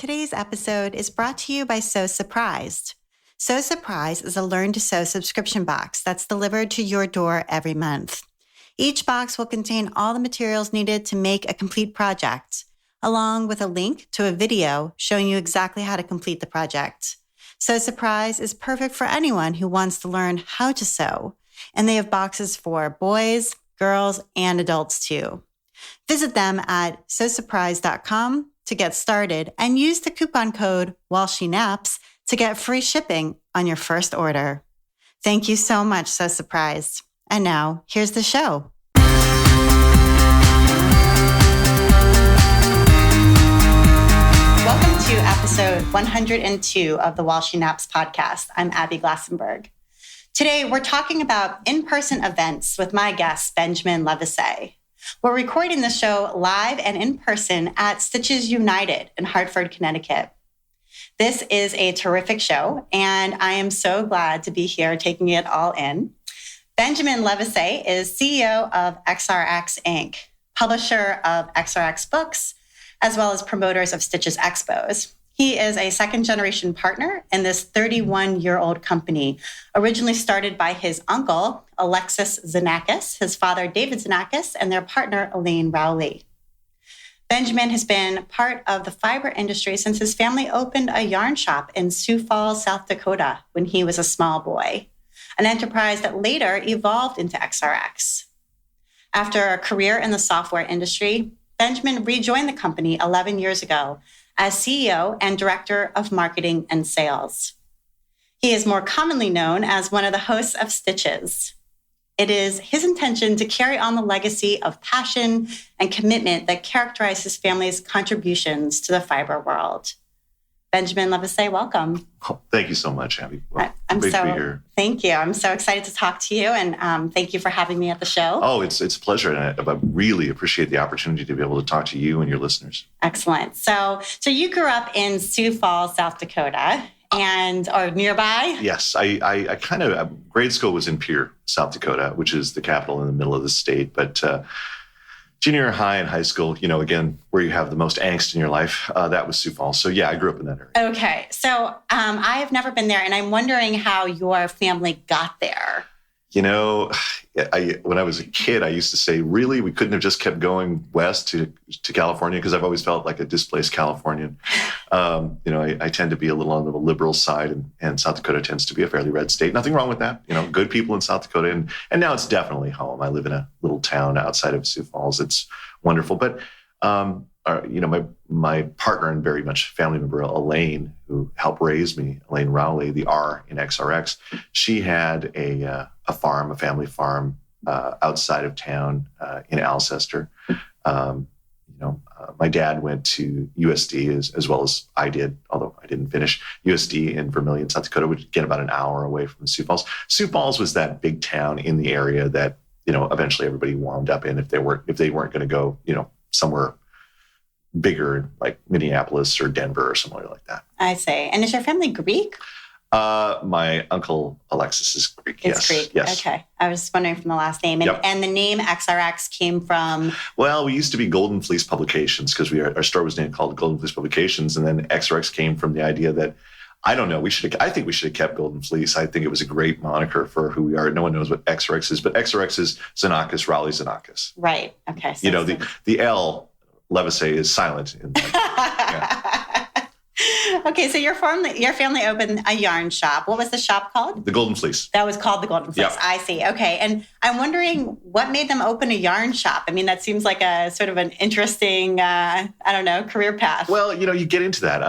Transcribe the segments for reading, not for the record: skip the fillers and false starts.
Today's episode is brought to you by So Surprised. So Surprised is a Learn to Sew subscription box that's delivered to your door every month. Each box will contain all the materials needed to make a complete project, along with a link to a video showing you exactly how to complete the project. So Surprised is perfect for anyone who wants to learn how to sew, and they have boxes for boys, girls, and adults too. Visit them at sosurprised.com to get started and use the coupon code WHILESHENAPS to get free shipping on your first order. Thank you so much, So Surprised. And now, here's the show. Welcome to episode 102 of the While She Naps podcast. I'm Abby Glassenberg. Today, we're talking about in-person events with my guest, Benjamin Levisay. We're recording the show live and in person at Stitches United in Hartford, Connecticut. This is a terrific show, and I am so glad to be here taking it all in. Benjamin Levisay is CEO of XRX Inc., publisher of XRX Books, as well as promoters of STITCHES Expos. He is a second-generation partner in this 31-year-old company, originally started by his uncle, Alexis Xenakis, his father, David Xenakis, and their partner, Elaine Rowley. Benjamin has been part of the fiber industry since his family opened a yarn shop in Sioux Falls, South Dakota, when he was a small boy, an enterprise that later evolved into XRX. After a career in the software industry, Benjamin rejoined the company 11 years ago as CEO and Director of Marketing and Sales. He is more commonly known as one of the hosts of Stitches. It is his intention to carry on the legacy of passion and commitment that characterize his family's contributions to the fiber world. Benjamin Levisay, welcome. Oh, thank you so much, Abby. Well, great to be here. Thank you. I'm so excited to talk to you, and thank you for having me at the show. Oh, it's a pleasure, and I really appreciate the opportunity to be able to talk to you and your listeners. Excellent. So you grew up in Sioux Falls, South Dakota, or nearby? Yes, I kind of grade school was in Pierre, South Dakota, which is the capital in the middle of the state, but junior high and high school, again, where you have the most angst in your life, that was Sioux Falls. So yeah, I grew up in that area. Okay. So I have never been there, and I'm wondering how your family got there. When I was a kid, I used to say, really, we couldn't have just kept going west to California, because I've always felt like a displaced Californian. I tend to be a little on the liberal side, and South Dakota tends to be a fairly red state. Nothing wrong with that. Good people in South Dakota. And now it's definitely home. I live in a little town outside of Sioux Falls. It's wonderful. But, my partner and very much family member, Elaine, who helped raise me, Elaine Rowley, the R in XRX, she had a family farm outside of town in Alcester. My dad went to USD as well as I did, although I didn't finish USD in Vermilion, South Dakota, which is again about an hour away from Sioux Falls. Sioux Falls was that big town in the area that eventually everybody wound up in if they weren't going to go somewhere bigger like Minneapolis or Denver or somewhere like that. I see. And is your family Greek? My uncle Alexis is Greek. It's Greek. Yes. Okay. I was just wondering from the last name. And the name XRX came from? Well, we used to be Golden Fleece Publications because our store was called Golden Fleece Publications. And then XRX came from the idea that, I don't know, I think we should have kept Golden Fleece. I think it was a great moniker for who we are. No one knows what XRX is, but XRX is Xenakis, Rowley Xenakis. Right. Okay. So the L, Levisay, is silent in that. Yeah. Okay, so your family opened a yarn shop. What was the shop called? The Golden Fleece. That was called the Golden Fleece. Yep. I see. Okay, and I'm wondering what made them open a yarn shop. I mean, that seems like a sort of an interesting, career path. Well, you get into that.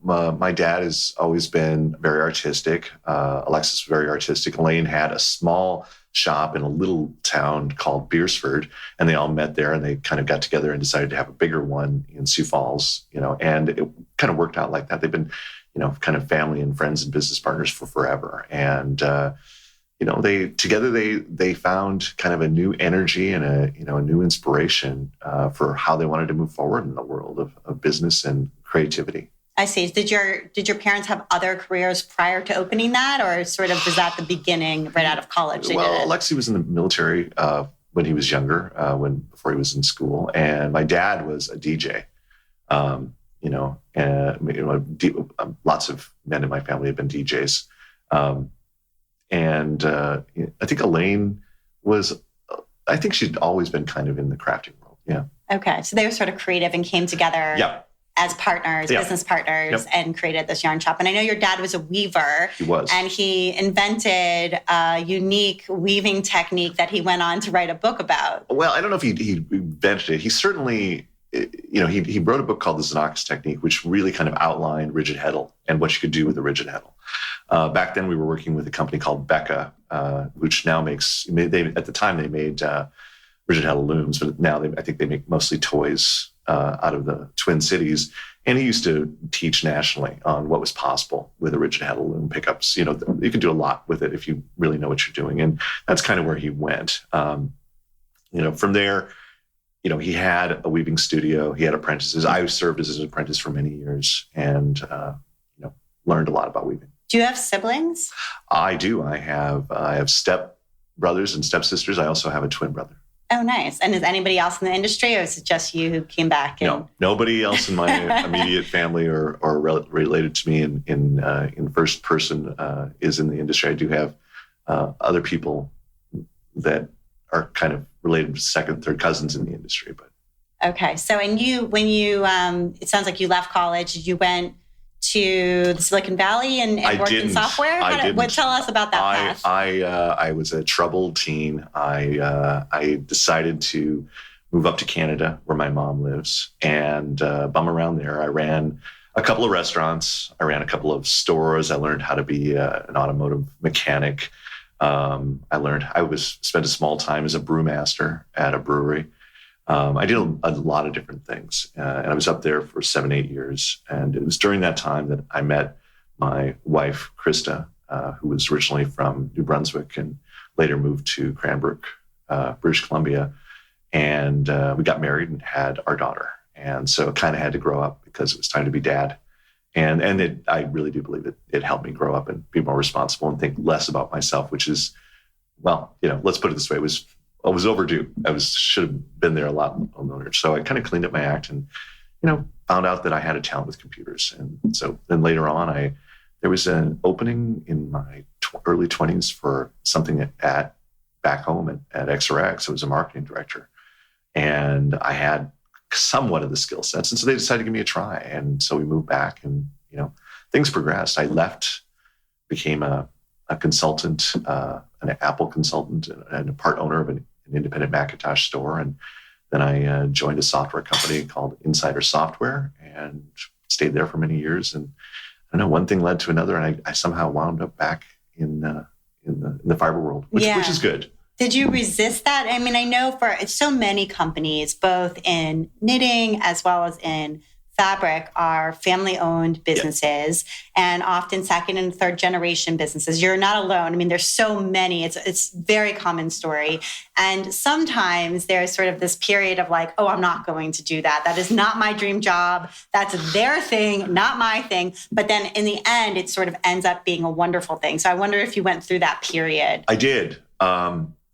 My dad has always been very artistic. Alexis was very artistic. Elaine had a small shop in a little town called Beersford, and they all met there, and they kind of got together and decided to have a bigger one in Sioux Falls, and it kind of worked out like that. They've been, kind of family and friends and business partners for forever. And, they found kind of a new energy and a new inspiration for how they wanted to move forward in the world of business and creativity. I see. Did your parents have other careers prior to opening that, or sort of was that the beginning right out of college? Well, Alexi was in the military when he was younger, before he was in school, and my dad was a DJ. Lots of men in my family have been DJs. I think Elaine I think she'd always been kind of in the crafting world. Yeah. Okay. So they were sort of creative and came together as partners, business partners, and created this yarn shop. And I know your dad was a weaver. He was. And he invented a unique weaving technique that he went on to write a book about. Well, I don't know if he invented it. He certainly, he wrote a book called The Xenakis Technique, which really kind of outlined rigid heddle and what you could do with a rigid heddle. Back then, we were working with a company called Becca, which now at the time, they made rigid heddle looms, but now I think they make mostly toys out of the Twin Cities. And he used to teach nationally on what was possible with a rigid heddle loom pickups. You can do a lot with it if you really know what you're doing. And that's kind of where he went. From there, he had a weaving studio. He had apprentices. I served as his apprentice for many years and, learned a lot about weaving. Do you have siblings? I do. I have step brothers and stepsisters. I also have a twin brother. Oh, nice. And is anybody else in the industry, or is it just you who came back? No, nobody else in my immediate family or related to me in first person is in the industry. I do have other people that are kind of related to second, third cousins in the industry. But okay. So, when you, it sounds like you left college, you went to the Silicon Valley and worked in software? Tell us about that path. I was a troubled teen. I decided to move up to Canada where my mom lives and bum around there. I ran a couple of restaurants. I ran a couple of stores. I learned how to be an automotive mechanic. I spent a small time as a brewmaster at a brewery. I did a lot of different things, and I was up there for 7-8 years. And it was during that time that I met my wife, Krista, who was originally from New Brunswick and later moved to Cranbrook, British Columbia. And we got married and had our daughter. And so I kind of had to grow up because it was time to be dad. And I really do believe it helped me grow up and be more responsible and think less about myself, which is, let's put it this way, I was overdue. Should have been there a lot longer. So I kind of cleaned up my act and, found out that I had a talent with computers. And so then later on, there was an opening in my early 20s for something back home at XRX. I was a marketing director. And I had somewhat of the skill sets. And so they decided to give me a try. And so we moved back and, things progressed. I left, became a consultant, an Apple consultant and a part owner of an independent Macintosh store. And then I joined a software company called Insider Software and stayed there for many years. And I don't know, one thing led to another. And I somehow wound up back in the fiber world, which is good. Did you resist that? I mean, I know for so many companies, both in knitting as well as in fabric, are family-owned businesses and often second and third generation businesses. You're not alone. I mean, there's so many. It's a very common story. And sometimes there's sort of this period of like, oh, I'm not going to do that. That is not my dream job. That's their thing, not my thing. But then in the end, it sort of ends up being a wonderful thing. So I wonder if you went through that period. I did.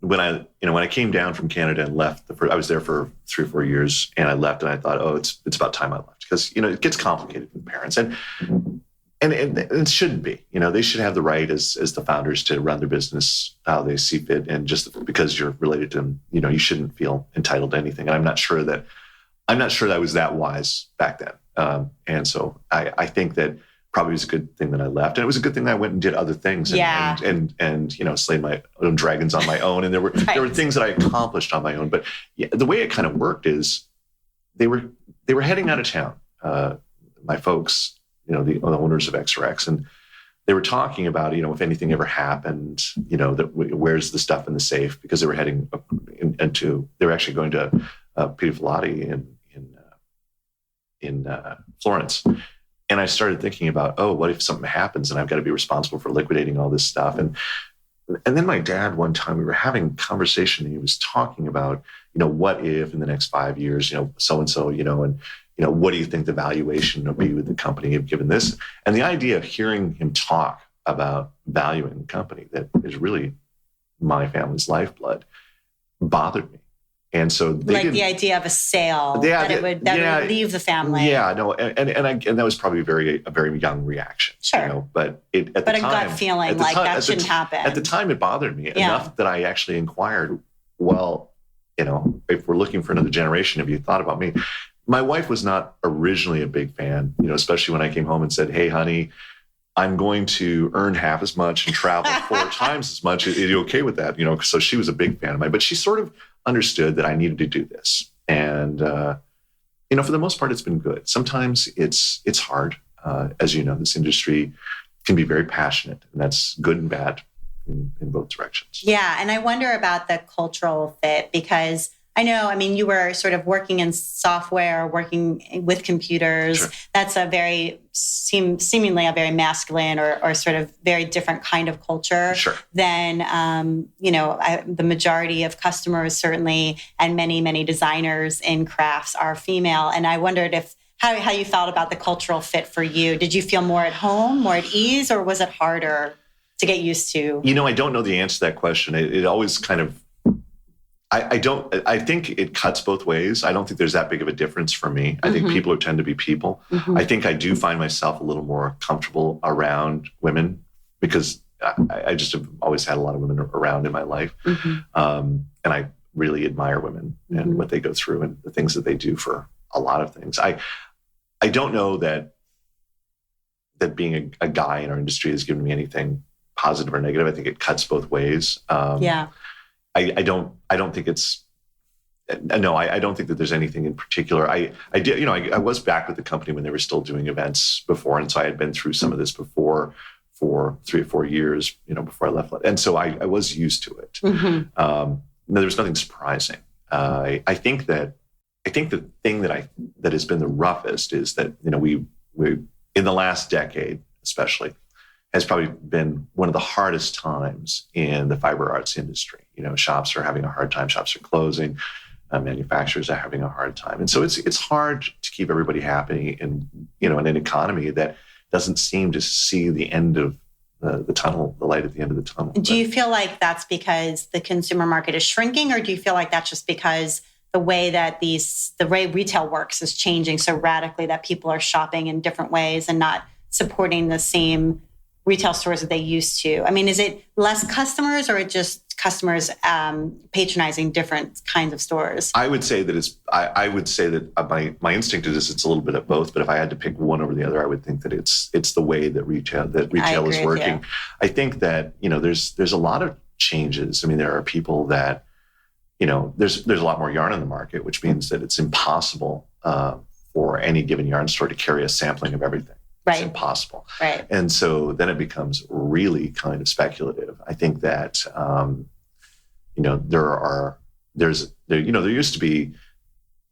When I came down from Canada and left, I was there for 3 or 4 years, and I left, and I thought, oh, it's about time I left because it gets complicated with parents, and it shouldn't be. They should have the right as the founders to run their business how they see fit, and just because you're related to them, you shouldn't feel entitled to anything. And I'm not sure that I was that wise back then, and so I think that probably was a good thing that I left. And it was a good thing that I went and did other things and slayed my own dragons on my own. And there were things that I accomplished on my own. But the way it kind of worked is they were heading out of town. My folks, the owners of XRX, and they were talking about, if anything ever happened, where's the stuff in the safe, because they were heading they were actually going to Piedifolati in Florence. And I started thinking about, what if something happens and I've got to be responsible for liquidating all this stuff? And then my dad, one time we were having a conversation and he was talking about, what if in the next 5 years, so-and-so, and, what do you think the valuation will be with the company given this? And the idea of hearing him talk about valuing the company that is really my family's lifeblood bothered me. And so they the idea of a sale, that it would leave the family. Yeah, no, and that was probably a very young reaction. Sure. But at the time, a gut feeling like that shouldn't happen. At the time, it bothered me enough that I actually inquired, well, if we're looking for another generation, have you thought about me? My wife was not originally a big fan, especially when I came home and said, hey, honey, I'm going to earn half as much and travel 4 times as much. Are you okay with that? So she was a big fan of mine, but she sort of understood that I needed to do this. And, for the most part, it's been good. Sometimes it's hard. As you know, this industry can be very passionate, and that's good and bad in both directions. Yeah. And I wonder about the cultural fit, because you were sort of working in software, working with computers. Sure. That's seemingly a very masculine or sort of very different kind of culture than, the majority of customers certainly, and many, many designers in crafts are female. And I wondered how you felt about the cultural fit for you. Did you feel more at home, more at ease, or was it harder to get used to? I don't know the answer to that question. It always kind of, I think it cuts both ways. I don't think there's that big of a difference for me. I think people tend to be people. I think I do find myself a little more comfortable around women because I just have always had a lot of women around in my life. And I really admire women and what they go through and the things that they do for a lot of things. I don't know that being a guy in our industry has given me anything positive or negative. I think it cuts both ways. I don't think it's, no, I don't think that there's anything in particular. I did, I was back with the company when they were still doing events before. And so I had been through some of this before for 3 or 4 years, before I left. And so I was used to it. There was nothing surprising. I think the thing that has been the roughest is that, we in the last decade, especially, has probably been one of the hardest times in the fiber arts industry. Shops are having a hard time. Shops are closing. Manufacturers are having a hard time. And so it's hard to keep everybody happy in an economy that doesn't seem to see the end of the tunnel, the light at the end of the tunnel. Do you feel like that's because the consumer market is shrinking, or do you feel like that's just because the way retail works is changing so radically that people are shopping in different ways and not supporting the same retail stores that they used to? Is it less customers, or just customers patronizing different kinds of stores? I would say that I would say that my instinct is it's a little bit of both. But if I had to pick one over the other, I would think that it's the way that retail is working. I think that there's a lot of changes. There are people that there's a lot more yarn in the market, which means that it's impossible for any given yarn store to carry a sampling of everything. It's impossible. Right. And so then it becomes really kind of speculative. I think that, there used to be,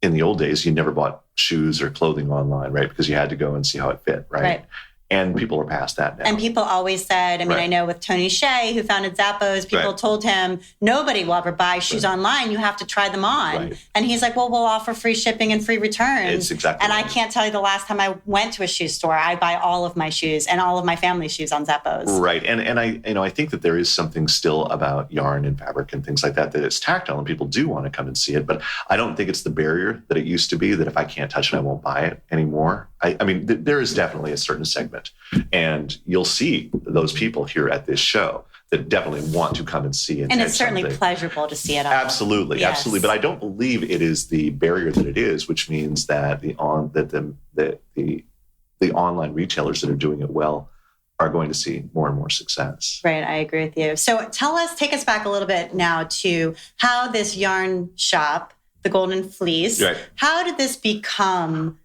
in the old days, you never bought shoes or clothing online, right? Because you had to go and see how it fit, right? And people are past that now. And people always said, I know with Tony Hsieh, who founded Zappos, people told him, nobody will ever buy shoes online. You have to try them on. And he's like, well, we'll offer free shipping and free returns. It's exactly And I can't tell you the last time I went to a shoe store. I buy all of my shoes and all of my family's shoes on Zappos. Right. And I think that there is something still about yarn and fabric and things like that it's tactile and people do want to come and see it. But I don't think it's the barrier that it used to be, that if I can't touch it, I won't buy it anymore. There is definitely a certain segment, and you'll see those people here at this show that definitely want to come and see it. And it's certainly pleasurable to see it all. Absolutely. But I don't believe it is the barrier that it is, which means that the online retailers that are doing it well are going to see more and more success. Right, I agree with you. So take us back a little bit now to how this yarn shop, the Golden Fleece, how did this become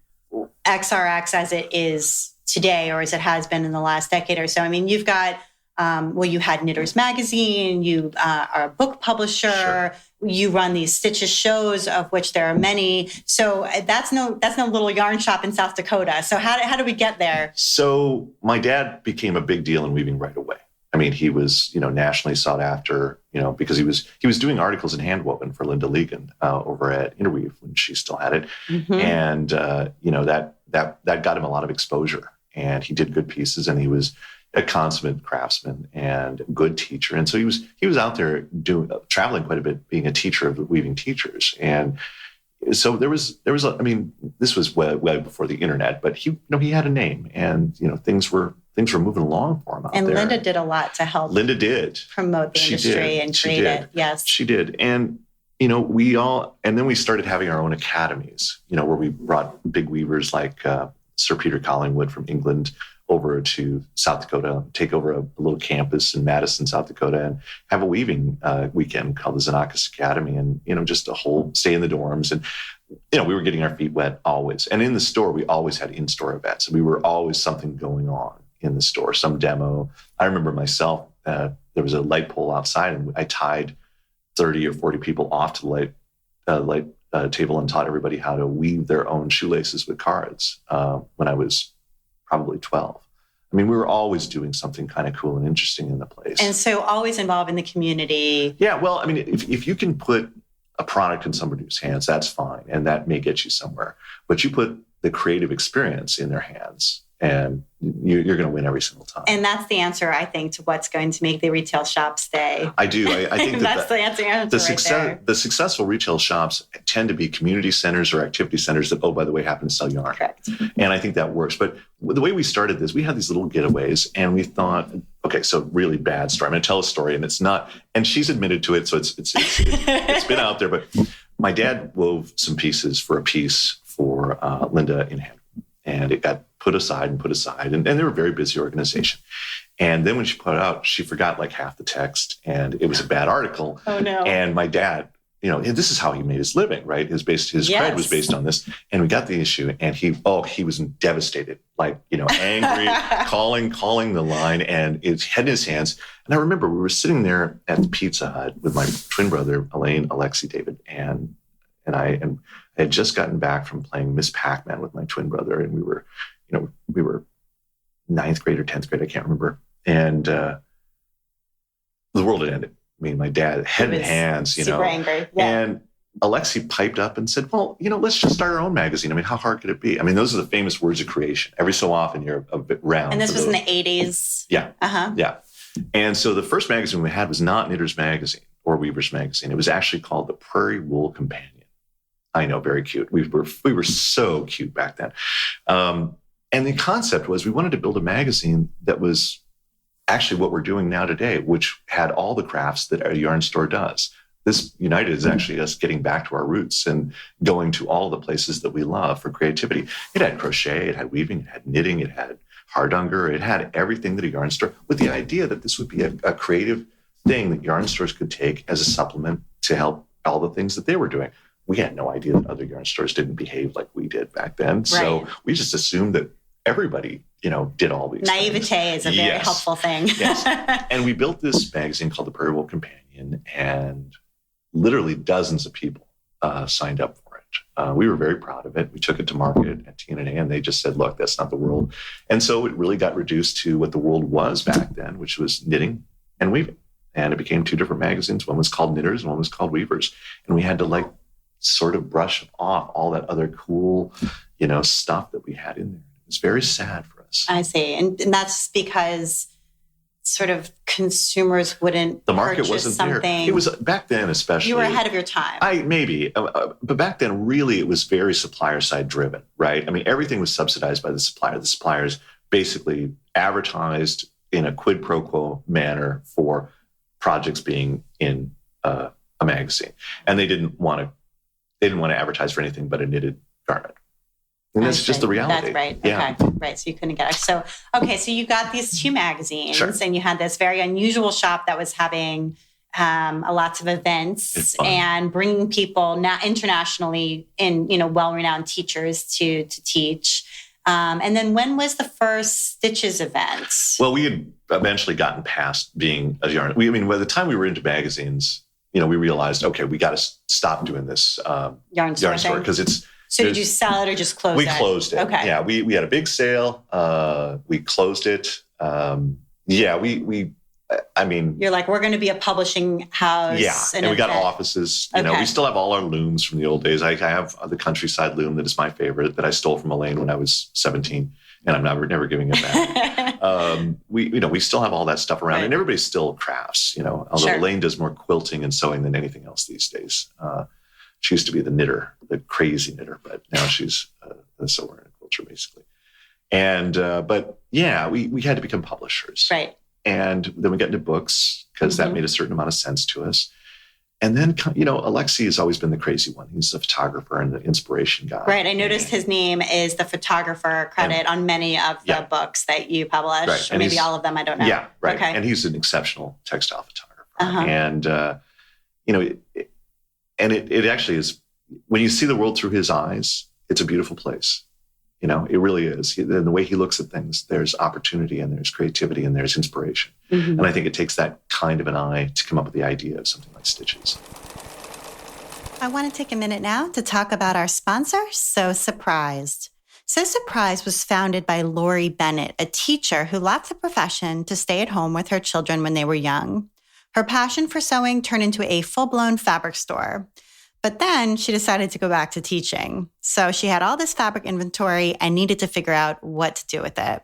XRX as it is today, or as it has been in the last decade or so? You've got, you had Knitters Magazine, you are a book publisher, you run these Stitches shows, of which there are many. So that's no little yarn shop in South Dakota. So how did we get there? So my dad became a big deal in weaving right away. He was, nationally sought after, because he was doing articles in handwoven for Linda Ligon over at Interweave when she still had it. And, that got him a lot of exposure. and he did good pieces, and he was a consummate craftsman and a good teacher. And so he was out there traveling quite a bit, being a teacher of weaving teachers. And so there was this was way before the internet, but he had a name, and things were moving along for him out there. And Linda did a lot to help. Linda did promote the industry and create it. Yes, she did. And and then we started having our own academies, where we brought big weavers like Sir Peter Collingwood from England over to South Dakota, take over a little campus in Madison, South Dakota, and have a weaving weekend called the Xenakis Academy, and just a whole stay in the dorms. And we were getting our feet wet always. And in the store, we always had in-store events. We were always something going on in the store, some demo. I remember myself, there was a light pole outside, and I tied 30 or 40 people off to the light table and taught everybody how to weave their own shoelaces with cards when I was probably 12. We were always doing something kind of cool and interesting in the place. And so always involved in the community. Yeah, well, if you can put a product in somebody's hands, that's fine. And that may get you somewhere. But you put the creative experience in their hands, and you're going to win every single time. And that's the answer, I think, to what's going to make the retail shop stay. I do. I think that's the answer there. The successful retail shops tend to be community centers or activity centers that, oh, by the way, happen to sell yarn. Correct. And I think that works. But the way we started this, we had these little getaways, and we thought, okay, so really bad story. I'm going to tell a story, and it's not, and she's admitted to it, so it's been out there. But my dad wove some pieces for a piece for Linda in hand, and it got put aside, and they were a very busy organization. And then when she put it out, she forgot like half the text, and it was a bad article. Oh no! And my dad, this is how he made his living, right? His cred was based on this. And we got the issue, and he was devastated, like angry, calling the line, and it's head in his hands. And I remember we were sitting there at the Pizza Hut with my twin brother, Elaine, Alexis, David, and I had just gotten back from playing Miss Pac-Man with my twin brother, and we were 9th grade or 10th grade, I can't remember. And the world had ended. My dad, head in hands, super angry. Yeah. And Alexi piped up and said, well, let's just start our own magazine. How hard could it be? Those are the famous words of creation. Every so often you're a bit round. And this was in the 80s. Yeah. Uh-huh. Yeah. And so the first magazine we had was not Knitter's Magazine or Weaver's Magazine. It was actually called the Prairie Wool Companion. I know, very cute. We were so cute back then. And the concept was we wanted to build a magazine that was actually what we're doing now today, which had all the crafts that a yarn store does. This United is actually us getting back to our roots and going to all the places that we love for creativity. It had crochet, it had weaving, it had knitting, it had hardunger, it had everything that a yarn store, with the idea that this would be a creative thing that yarn stores could take as a supplement to help all the things that they were doing. We had no idea that other yarn stores didn't behave like we did back then. Right. So we just assumed that everybody, did all these Naivete things. is a very helpful thing. Yes. And we built this magazine called the Prairie Wool Companion, and literally dozens of people signed up for it. We were very proud of it. We took it to market at TNA, and they just said, look, that's not the world. And so it really got reduced to what the world was back then, which was knitting and weaving. And it became two different magazines. One was called Knitters and one was called Weavers. And we had to sort of brush off all that other cool, stuff that we had in there. It was very sad for us. I see. And that's because sort of consumers wouldn't the market wasn't something. There. It was back then, especially. You were ahead of your time. But back then, really, it was very supplier side driven, right? Everything was subsidized by the supplier. The suppliers basically advertised in a quid pro quo manner for projects being in a magazine, and they didn't want to advertise for anything but a knitted garment. And that's just the reality. That's right. Yeah. Okay. Right. So you couldn't get it. So you got these two magazines, sure. And you had this very unusual shop that was having lots of events and bringing people now internationally in, well-renowned teachers to teach. And then when was the first Stitches event? Well, we had eventually gotten past being a yarn. By the time we were into magazines, we realized, okay, we got to stop doing this yarn store because it's. So did you sell it or just close it? We closed it. Okay. Yeah, we had a big sale. We closed it. You're like, we're going to be a publishing house. Yeah, and we got offices. We still have all our looms from the old days. I have the Countryside loom that is my favorite that I stole from Elaine when I was 17. and I'm never giving it back. We still have all that stuff around, and everybody still crafts, although Elaine does more quilting and sewing than anything else these days. She used to be the knitter, the crazy knitter, but now she's a sewer and a quilter, basically. And, but yeah, we had to become publishers. Right. And then we got into books because that made a certain amount of sense to us. And then, Alexis has always been the crazy one. He's the photographer and the inspiration guy. Right. I noticed his name is the photographer credit on many of the books that you publish. Right. Or maybe all of them. I don't know. Yeah. Right. Okay. And he's an exceptional textile photographer. And, it actually is, when you see the world through his eyes, it's a beautiful place. It really is. The way he looks at things, there's opportunity and there's creativity and there's inspiration. And I think it takes that kind of an eye to come up with the idea of something like Stitches. I want to take a minute now to talk about our sponsor, So Surprised. So Surprised was founded by Lori Bennett, a teacher who left the profession to stay at home with her children when they were young. Her passion for sewing turned into a full-blown fabric store. But then she decided to go back to teaching. So she had all this fabric inventory and needed to figure out what to do with it.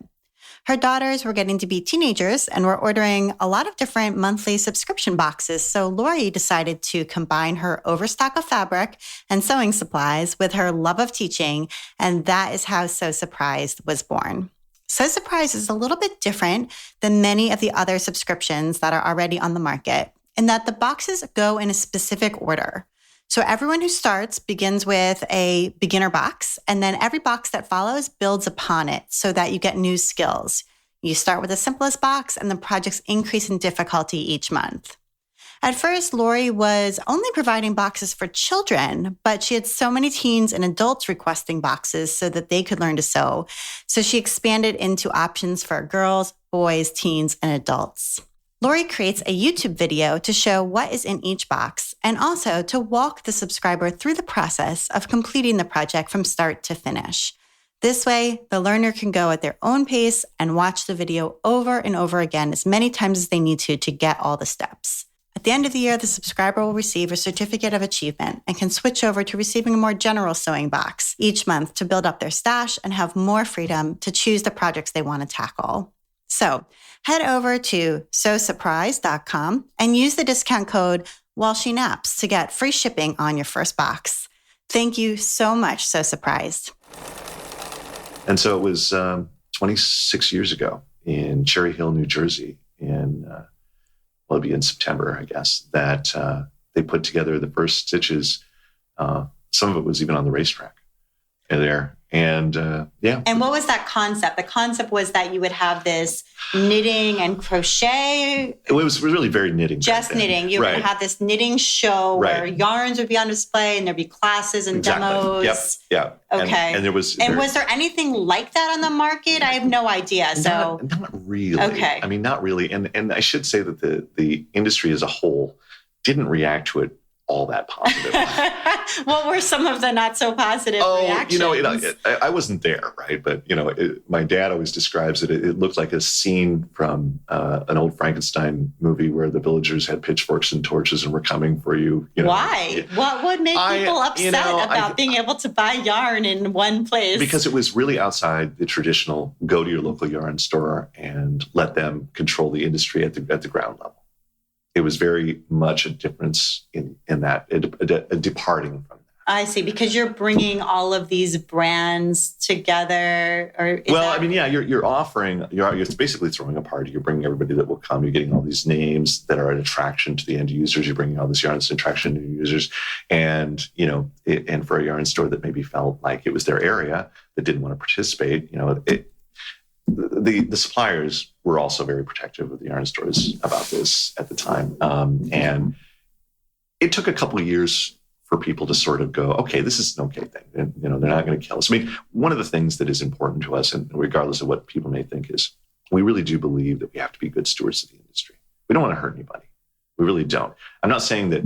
Her daughters were getting to be teenagers and were ordering a lot of different monthly subscription boxes. So Lori decided to combine her overstock of fabric and sewing supplies with her love of teaching. And that is how So Surprised was born. So Surprised is a little bit different than many of the other subscriptions that are already on the market in that the boxes go in a specific order. So everyone who starts begins with a beginner box, and then every box that follows builds upon it so that you get new skills. You start with the simplest box, and the projects increase in difficulty each month. At first, Lori was only providing boxes for children, but she had so many teens and adults requesting boxes so that they could learn to sew. So she expanded into options for girls, boys, teens, and adults. Lori creates a YouTube video to show what is in each box and also to walk the subscriber through the process of completing the project from start to finish. This way, the learner can go at their own pace and watch the video over and over again as many times as they need to get all the steps. At the end of the year, the subscriber will receive a certificate of achievement and can switch over to receiving a more general sewing box each month to build up their stash and have more freedom to choose the projects they want to tackle. So head over to SoSurprised.com and use the discount code WhilesheNaps to get free shipping on your first box. Thank you so much, So Surprised. And so it was 26 years ago in Cherry Hill, New Jersey, it'll be in September, I guess, that they put together the first Stitches. Some of it was even on the racetrack there. And And what was that concept? The concept was that you would have this knitting and crochet. It was really very knitting. Just knitting. You would have this knitting show where yarns would be on display and there'd be classes and demos. Yep. Okay. And there was. And was there anything like that on the market? I have no idea. So not really. Okay. I mean, not really. And I should say that the industry as a whole didn't react to it all that positive. What were some of the not so positive reactions? I wasn't there, right? But, my dad always describes it. It looked like a scene from an old Frankenstein movie where the villagers had pitchforks and torches and were coming for you. Why? What would make people upset about being able to buy yarn in one place? Because it was really outside the traditional go to your local yarn store and let them control the industry at the ground level. It was very much a difference in that, a departing from that. I see, because you're bringing all of these brands together. You're offering, you're basically throwing a party. You're bringing everybody that will come. You're getting all these names that are an attraction to the end users. You're bringing all this yarn as an attraction to users. And, and for a yarn store that maybe felt like it was their area that didn't want to participate, the suppliers were also very protective of the yarn stores about this at the time. And it took a couple of years for people to sort of go, okay, this is an okay thing. And, they're not going to kill us. I mean, one of the things that is important to us, and regardless of what people may think, is we really do believe that we have to be good stewards of the industry. We don't want to hurt anybody. We really don't. I'm not saying that,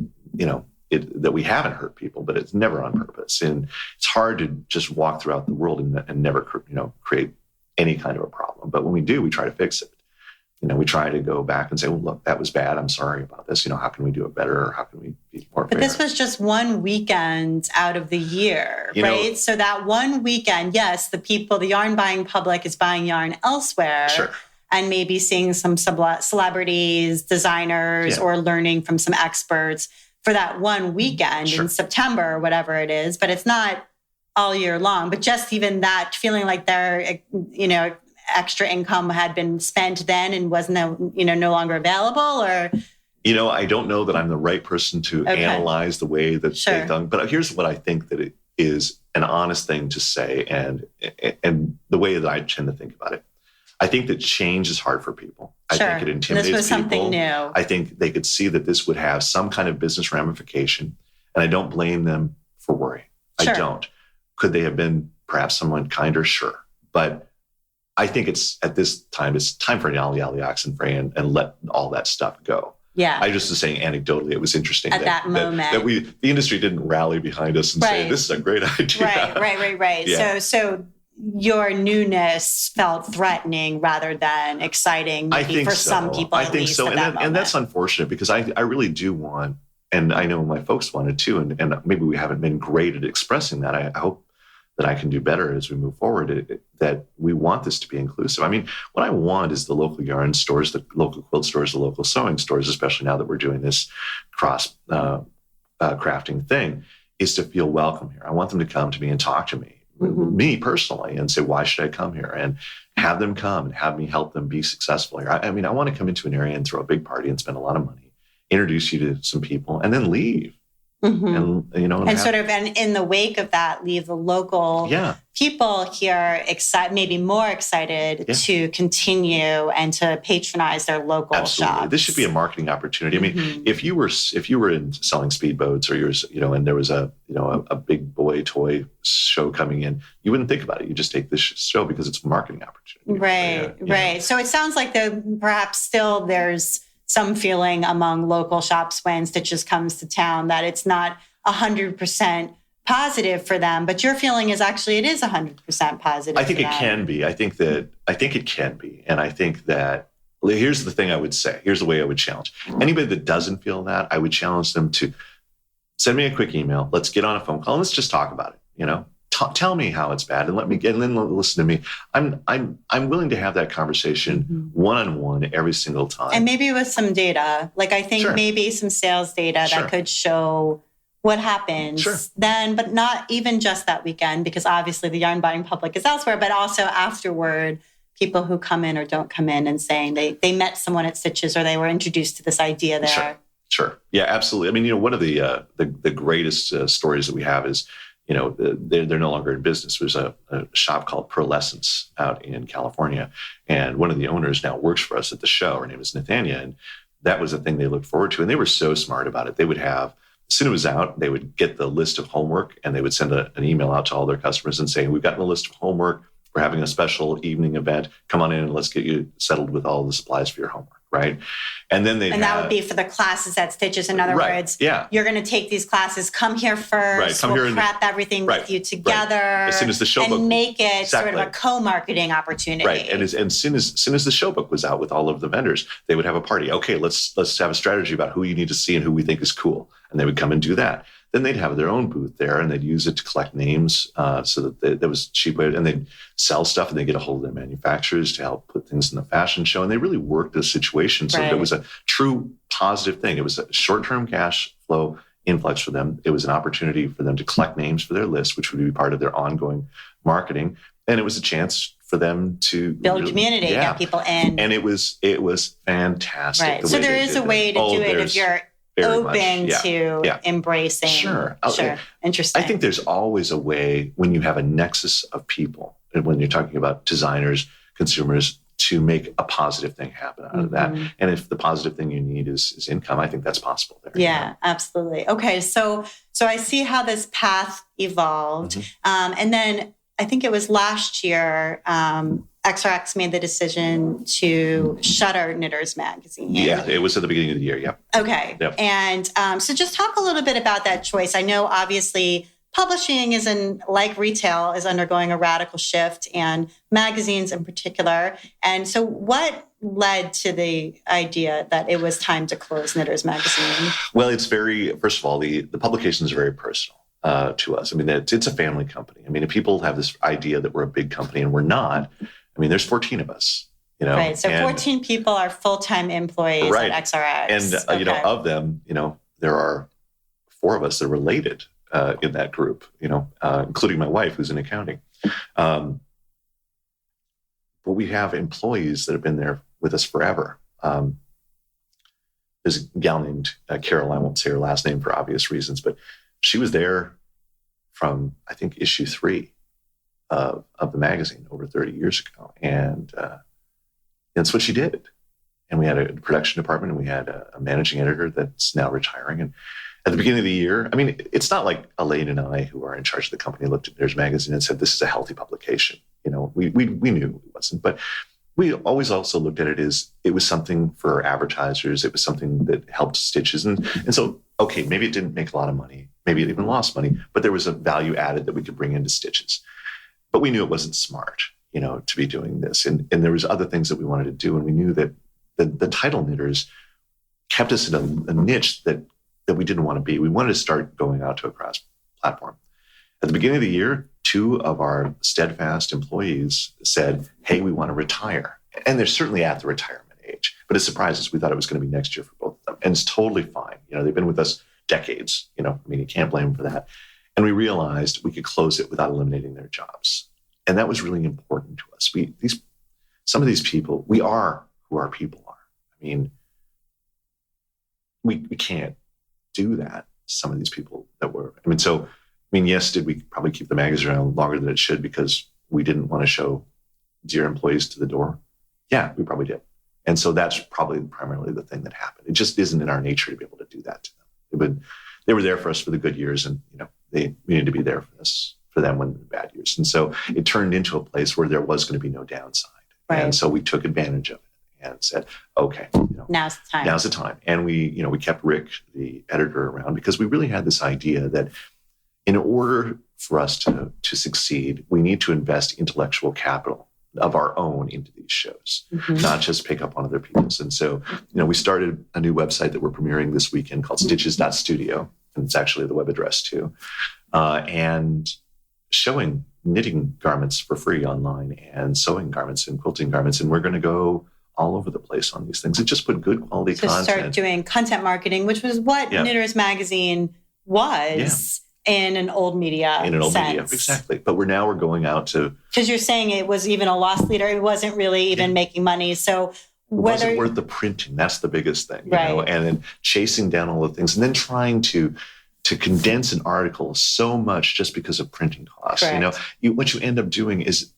that we haven't hurt people, but it's never on purpose. And it's hard to just walk throughout the world and never, create any kind of a problem. But when we do, we try to fix it. we try to go back and say, well, look, that was bad. I'm sorry about this. How can we do it better? Or how can we be more fair? But this was just one weekend out of the year, right? So that one weekend, yes, the yarn buying public is buying yarn elsewhere. Sure. And maybe seeing some celebrities, designers, or learning from some experts for that one weekend in September, whatever it is. But it's not all year long. But just even that feeling like their, extra income had been spent then and was no longer available, or? I don't know that I'm the right person to analyze the way that they've done. But here's what I think that it is an honest thing to say, and the way that I tend to think about it. I think that change is hard for people. I think it intimidates people. This was something new. I think they could see that this would have some kind of business ramification, and I don't blame them for worrying. I don't. Could they have been perhaps someone kinder? Sure. But I think it's time for an Ollie Oxenfree and let all that stuff go. Yeah. I just was saying anecdotally, it was interesting at that moment that the industry didn't rally behind us and say, this is a great idea. Right. Yeah. So your newness felt threatening rather than exciting for some people. I think so. And that's unfortunate because I really do want, and I know my folks wanted too, and maybe we haven't been great at expressing that. I hope that I can do better as we move forward, that we want this to be inclusive. I mean, what I want is the local yarn stores, the local quilt stores, the local sewing stores, especially now that we're doing this cross crafting thing, is to feel welcome here. I want them to come to me and talk to me, me personally, and say, why should I come here? And have them come and have me help them be successful here. I mean, I want to come into an area and throw a big party and spend a lot of money, introduce you to some people, and then leave. And in the wake of that, leave the local people here maybe more excited to continue and to patronize their local shops. This should be a marketing opportunity. I mean, if you were in selling speedboats or and there was a big boy toy show coming in, you wouldn't think about it. You just take this show because it's a marketing opportunity. Right. So it sounds like perhaps still there's some feeling among local shops when Stitches comes to town that it's not 100% positive for them, but your feeling is actually it is 100% positive. I think it can be. I think it can be. And I think that here's the thing I would say. Here's the way I would challenge. Anybody that doesn't feel that, I would challenge them to send me a quick email. Let's get on a phone call and let's just talk about it. Tell me how it's bad and then listen to me. I'm willing to have that conversation one-on-one every single time. And maybe with some data, like I think maybe some sales data that could show what happens then, but not even just that weekend, because obviously the yarn buying public is elsewhere, but also afterward, people who come in or don't come in and saying they met someone at Stitches or they were introduced to this idea there. Sure. Yeah, absolutely. I mean, one of the greatest stories that we have is, they're no longer in business. There's a shop called Pearlescence out in California. And one of the owners now works for us at the show. Her name is Nathania. And that was a thing they looked forward to. And they were so smart about it. They would have, as soon as it was out, they would get the list of homework and they would send an email out to all their customers and say, we've gotten a list of homework. We're having a special evening event. Come on in and let's get you settled with all the supplies for your homework. Right. And then that would be for the classes at Stitches. In other words, you're going to take these classes, come here first, we'll prep everything with you together. As soon as the show book, and make it sort of a co-marketing opportunity. Right. And as soon as the show book was out with all of the vendors, they would have a party. Okay, let's have a strategy about who you need to see and who we think is cool. And they would come and do that. Then they'd have their own booth there and they'd use it to collect names so that there was cheap way, and they'd sell stuff and they'd get a hold of their manufacturers to help put things in the fashion show. And they really worked the situation so that it was a true positive thing. It was a short-term cash flow influx for them. It was an opportunity for them to collect names for their list, which would be part of their ongoing marketing. And it was a chance for them to build community, get people in. And it was fantastic. Right. So there is a way to do it if you're open to embracing. Sure. Interesting. I think there's always a way when you have a nexus of people, and when you're talking about designers, consumers, to make a positive thing happen out of that. And if the positive thing you need is income, I think that's possible there. Yeah, absolutely. Okay. So I see how this path evolved. And then I think it was last year, XRX made the decision to shutter Knitters Magazine. Yeah, it was at the beginning of the year. Yep. Okay. Yep. And so just talk a little bit about that choice. I know obviously publishing like retail, is undergoing a radical shift, and magazines in particular. And so what led to the idea that it was time to close Knitters Magazine? Well, first of all, the publications are very personal to us. I mean, it's a family company. I mean, if people have this idea that we're a big company and we're not, I mean, there's 14 of us. Right. So 14 people are full-time employees at XRX. And, of them, there are 4 of us that are related in that group, including my wife, who's in accounting. But we have employees that have been there with us forever. There's a gal named Carol, I won't say her last name for obvious reasons, but she was there from, I think, issue 3 of the magazine over 30 years ago. And that's what she did. And we had a production department, and we had a managing editor that's now retiring. And at the beginning of the year, I mean, it's not like Elaine and I, who are in charge of the company, looked at Knitters Magazine and said, this is a healthy publication. We knew it wasn't, but we always also looked at it as it was something for advertisers. It was something that helped Stitches. And so, okay, maybe it didn't make a lot of money. Maybe it even lost money, but there was a value added that we could bring into Stitches. But we knew it wasn't smart, to be doing this. And there was other things that we wanted to do. And we knew that the title knitters kept us in a niche that we didn't want to be. We wanted to start going out to a cross platform. At the beginning of the year, 2 of our steadfast employees said, hey, we want to retire. And they're certainly at the retirement age, but it surprised us. We thought it was going to be next year for both of them. And it's totally fine. They've been with us decades. You can't blame them for that. And we realized we could close it without eliminating their jobs. And that was really important to us. Some of these people, we are who our people are. I mean, we can't do that to some of these people yes, did we probably keep the magazine around longer than it should because we didn't want to show dear employees to the door? Yeah, we probably did. And so that's probably primarily the thing that happened. It just isn't in our nature to be able to do that to them. They were there for us for the good years, and we needed to be there for them when the bad years. And so it turned into a place where there was going to be no downside. Right. And so we took advantage of it and said, okay, now's the time. Now's the time. And we kept Rick, the editor, around because we really had this idea that in order for us to succeed, we need to invest intellectual capital of our own into these shows, not just pick up on other people's. And so, we started a new website that we're premiering this weekend called STITCHES.studio. And it's actually the web address too. And showing knitting garments for free online and sewing garments and quilting garments. And we're going to go all over the place on these things and just put good quality content. Start doing content marketing, which was what Knitters Magazine was. In an old media sense. Exactly. But we're going out to... Because you're saying it was even a loss leader. It wasn't really even making money. So it wasn't worth the printing. That's the biggest thing. And then chasing down all the things and then trying to condense an article so much just because of printing costs. Correct. What you end up doing is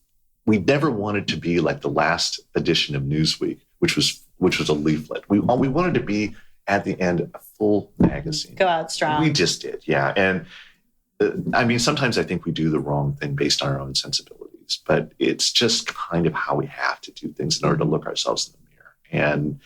we never wanted to be like the last edition of Newsweek, which was a leaflet. We wanted to be at the end a full magazine. Go out strong. We just did. Yeah. And sometimes I think we do the wrong thing based on our own sensibilities, but it's just kind of how we have to do things in order to look ourselves in the mirror. And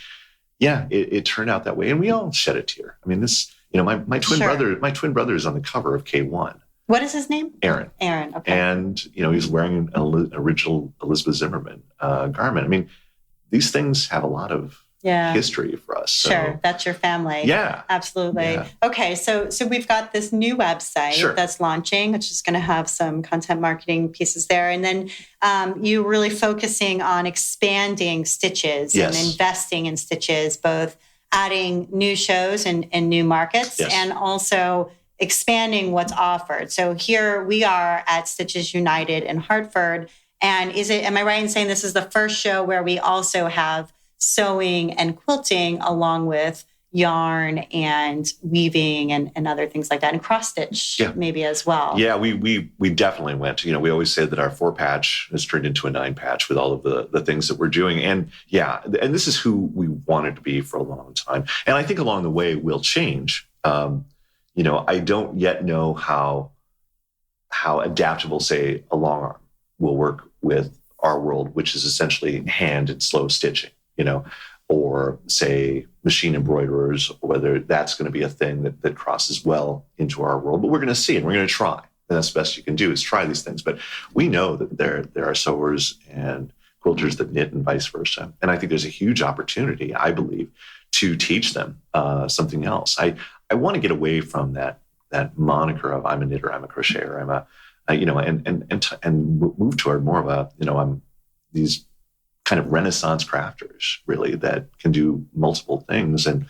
it turned out that way. And we all shed a tear. I mean, my twin brother is on the cover of K1. What is his name? Aaron. Okay. And, he's wearing an original Elizabeth Zimmerman garment. I mean, these things have a lot of history for us. Sure, that's your family. Yeah. Absolutely. Yeah. Okay, so we've got this new website that's launching, which is going to have some content marketing pieces there. And then you really focusing on expanding Stitches and investing in Stitches, both adding new shows and new markets and also expanding what's offered. So here we are at Stitches United in Hartford. And am I right in saying this is the first show where we also have sewing and quilting along with yarn and weaving and other things like that, and cross stitch maybe as well? Yeah, we definitely went. We always say that our 4-patch has turned into a 9-patch with all of the things that we're doing. And and this is who we wanted to be for a long time. And I think along the way we'll change. I don't yet know how adaptable, say, a long arm will work with our world, which is essentially hand and slow stitching. Or say machine embroiderers, whether that's going to be a thing that crosses well into our world. But we're going to see and we're going to try. that's the best you can do is try these things. But we know that there are sewers and quilters that knit and vice versa. And I think there's a huge opportunity, I believe, to teach them something else. I want to get away from that moniker of I'm a knitter, I'm a crocheter, I'm a and move toward more of a, I'm these kind of Renaissance crafters, really, that can do multiple things and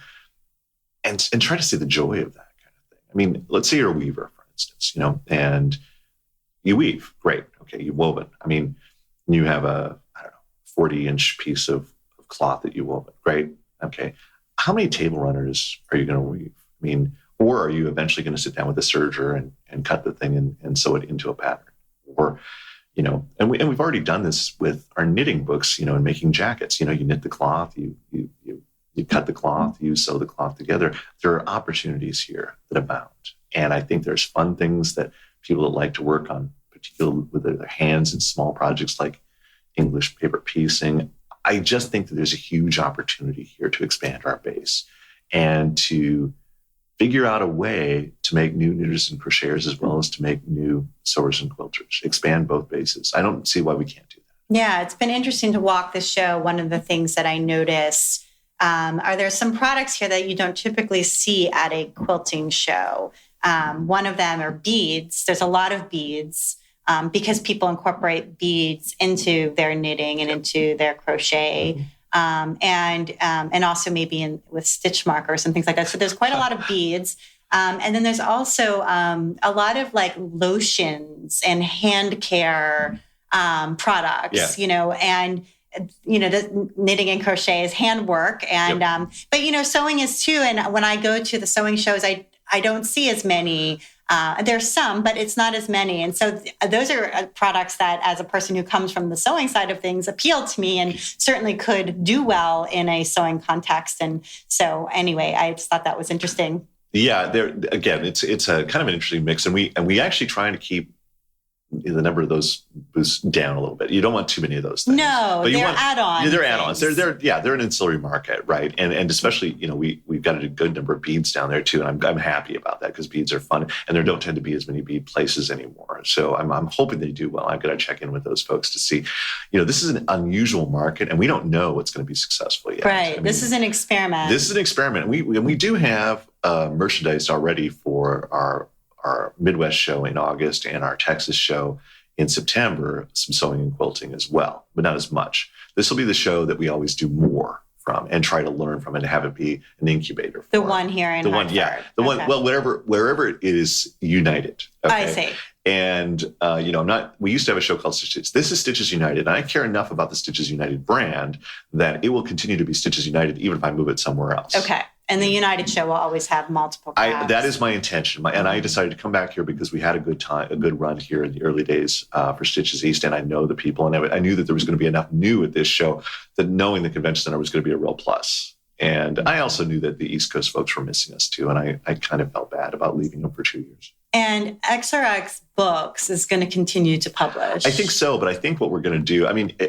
try to see the joy of that kind of thing. I mean, let's say you're a weaver, for instance, and you weave. Great. Okay, you've woven. I mean, you have a, 40-inch piece of cloth that you wove. Great. Okay. How many table runners are you going to weave? I mean, or are you eventually going to sit down with a serger and cut the thing and sew it into a pattern? Or, and we've already done this with our knitting books, and making jackets. You knit the cloth, you cut the cloth, you sew the cloth together. There are opportunities here that abound. And I think there's fun things that people that like to work on, particularly with their hands in small projects like English paper piecing. I just think that there's a huge opportunity here to expand our base and to figure out a way to make new knitters and crocheters as well as to make new sewers and quilters, expand both bases. I don't see why we can't do that. Yeah, it's been interesting to walk the show. One of the things that I noticed, are there some products here that you don't typically see at a quilting show? One of them are beads. There's a lot of beads. Because people incorporate beads into their knitting and into their crochet, and also maybe with stitch markers and things like that. So there's quite a lot of beads. And then there's also a lot of like lotions and hand care products, and the knitting and crochet is handwork. And but sewing is too. And when I go to the sewing shows, I don't see as many. There's some, but it's not as many. And so those are products that, as a person who comes from the sewing side of things, appeal to me and certainly could do well in a sewing context. And so anyway, I just thought that was interesting. Yeah, there again, it's a kind of an interesting mix. And we actually try to keep the number of those booths down a little bit. You don't want too many of those things. No, but they're add-ons. Yeah, they're add-ons. They're an ancillary market, right? And especially, we've got a good number of beads down there too, and I'm happy about that because beads are fun, and there don't tend to be as many bead places anymore. So I'm hoping they do well. I've got to check in with those folks to see. This is an unusual market, and we don't know what's going to be successful yet. Right. This is an experiment. This is an experiment. We do have merchandise already for our Midwest show in August and our Texas show in September, some sewing and quilting as well, but not as much. This will be the show that we always do more from and try to learn from and have it be an incubator for. The one here in Hartford. One, well, wherever it is united. Okay? I see. And, we used to have a show called Stitches. This is Stitches United. And I care enough about the Stitches United brand that it will continue to be Stitches United, even if I move it somewhere else. Okay. And the United show will always have multiple crafts. That is my intention. And I decided to come back here because we had a good run here in the early days for Stitches East. And I know the people, and I knew that there was going to be enough new at this show that knowing the convention center was going to be a real plus. And I also knew that the East Coast folks were missing us too. And I kind of felt bad about leaving them for 2 years. And XRX Books is going to continue to publish. I think so, but I think what we're going to do,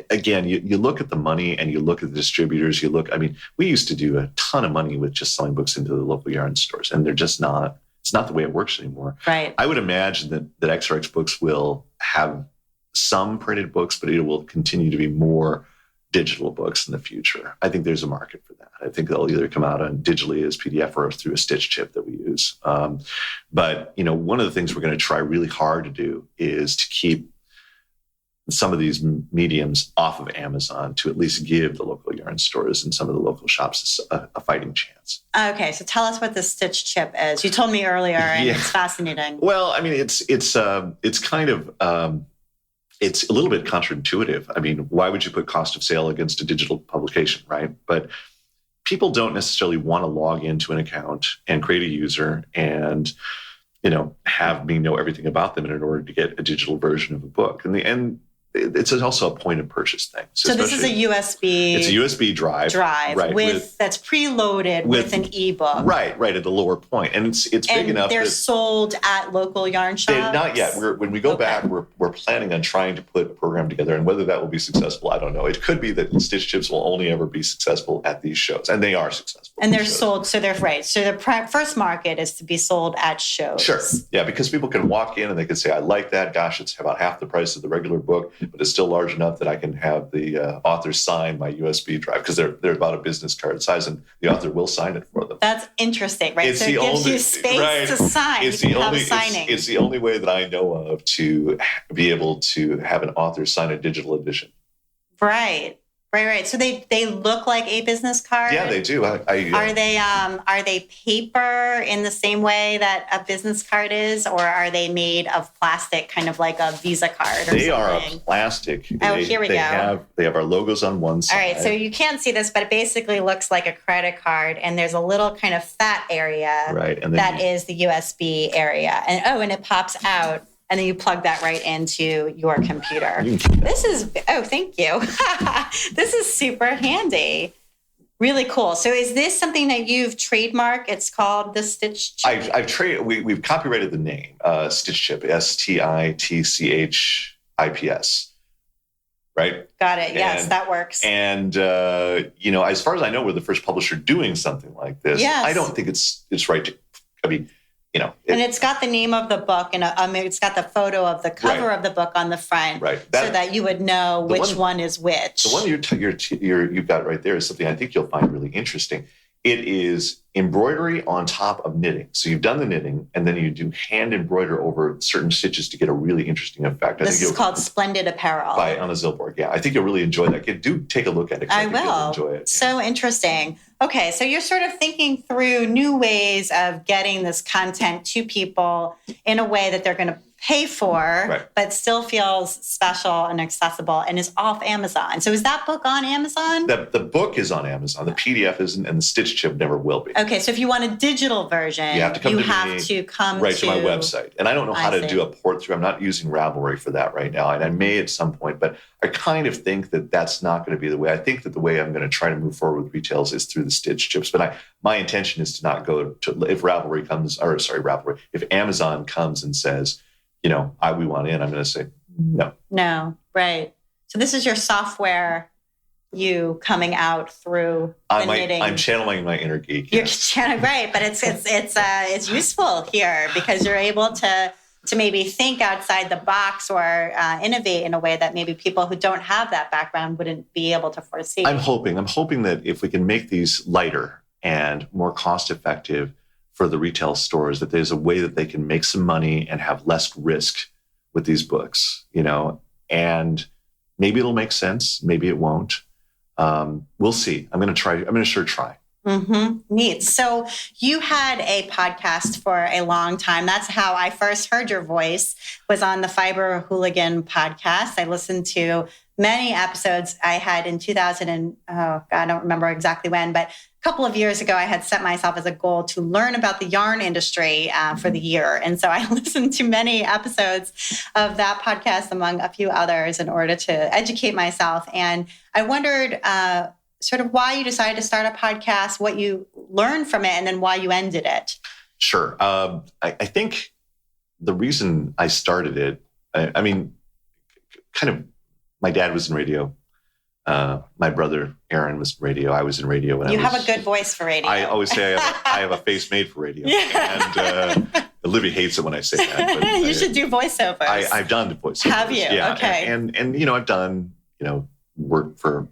again, you look at the money and you look at the distributors, we used to do a ton of money with just selling books into the local yarn stores, and they're just not, it's not the way it works anymore. Right. I would imagine that XRX Books will have some printed books, but it will continue to be more digital books in the future. I think there's a market for that. I think they'll either come out on digitally as PDF or through a stitch chip that we use. But one of the things we're going to try really hard to do is to keep some of these mediums off of Amazon to at least give the local yarn stores and some of the local shops a fighting chance. Okay, so tell us what the stitch chip is. You told me earlier, and It's fascinating. Well, it's kind of. It's a little bit counterintuitive. Why would you put cost of sale against a digital publication, right? But people don't necessarily want to log into an account and create a user and, have me know everything about them in order to get a digital version of a book. And it's also a point of purchase thing. So this is a USB. It's a USB drive. Right, that's preloaded with an ebook. Right at the lower point, and it's big enough. They're sold at local yarn shops. Not yet. When we go back, we're planning on trying to put a program together, and whether that will be successful, I don't know. It could be that Stitch Chips will only ever be successful at these shows, and they are successful. And they're sold, so they're right. So the first market is to be sold at shows. Sure. Yeah, because people can walk in and they can say, I like that. Gosh, it's about half the price of the regular book, but it's still large enough that I can have the author sign my USB drive, because they're about a business card size, and the author will sign it for them. That's interesting, right? So it gives you space to sign. It's the only way that I know of to be able to have an author sign a digital edition. Right. So they look like a business card? Yeah, they do. Are they paper in the same way that a business card is, or are they made of plastic, kind of like a Visa card? They are a plastic. Here we go. They have our logos on one side. All right, so you can't see this, but it basically looks like a credit card, and there's a little kind of fat area that is the USB area, and it pops out. And then you plug that right into your computer. Thank you. This is super handy. Really cool. So is this something that you've trademarked? It's called the Stitch Chip? We've copyrighted the name, Stitch Chip, STITCHES, right? Got it. Yes, that works. And, as far as I know, we're the first publisher doing something like this. Yes. I don't think it's right to, and it's got the name of the book, and it's got the photo of the cover of the book on the front, right? So that you would know which one is which. The one you've got right there is something I think you'll find really interesting. It is embroidery on top of knitting. So you've done the knitting, and then you do hand embroider over certain stitches to get a really interesting effect. This is called Splendid Apparel by Anna Zilborg. Yeah, I think you'll really enjoy that. Do take a look at it. I will. You'll enjoy it. So interesting. Okay, so you're sort of thinking through new ways of getting this content to people in a way that they're going to pay for, but still feels special and accessible, and is off Amazon. So is that book on Amazon? The book is on Amazon. The PDF isn't, and the Stitch Chip never will be. Okay, so if you want a digital version, you have to come to my website. And I don't know how to do a port through. I'm not using Ravelry for that right now, and I may at some point, but I kind of think that that's not going to be the way. I think that the way I'm going to try to move forward with retails is through the Stitch Chips. But my intention is to not go to, if if Amazon comes and says, we want in, I'm going to say no. No, right. So this is your software, you coming out through the knitting. I'm channeling my inner geek. You're channeling, right? But it's useful here because you're able to maybe think outside the box or innovate in a way that maybe people who don't have that background wouldn't be able to foresee. I'm hoping that if we can make these lighter and more cost effective for the retail stores, that there's a way that they can make some money and have less risk with these books, and maybe it'll make sense. Maybe it won't. We'll see. I'm going to try. I'm going to sure try. Mm-hmm. Neat. So you had a podcast for a long time. That's how I first heard your voice, was on the Fiber Hooligan podcast. I listened to many episodes I had in 2000 I don't remember exactly when, but a couple of years ago, I had set myself as a goal to learn about the yarn industry for the year. And so I listened to many episodes of that podcast, among a few others, in order to educate myself. And I wondered sort of why you decided to start a podcast, what you learned from it, and then why you ended it. Sure. I think the reason I started it, my dad was in radio. My brother, Aaron, was in radio. I was in radio. When you have a good voice for radio. I always say I have a face made for radio. Yeah. And Olivia hates it when I say that. But you should do voiceovers. I've done the voiceovers. Have you? Yeah. Okay. And I've done, work for,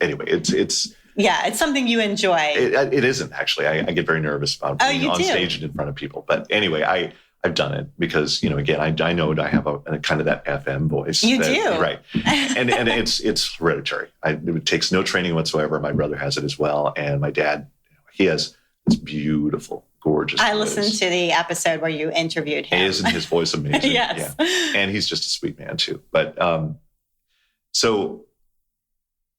anyway, it's... Yeah, it's something you enjoy. It isn't, actually. I get very nervous about being on stage and in front of people. But anyway, I've done it because, again, I know I have a kind of that FM voice. You do. Right. And it's hereditary. It takes no training whatsoever. My brother has it as well. And my dad, he has this beautiful, gorgeous voice. I listened to the episode where you interviewed him. Isn't his voice amazing? Yes. Yeah. And he's just a sweet man too. But so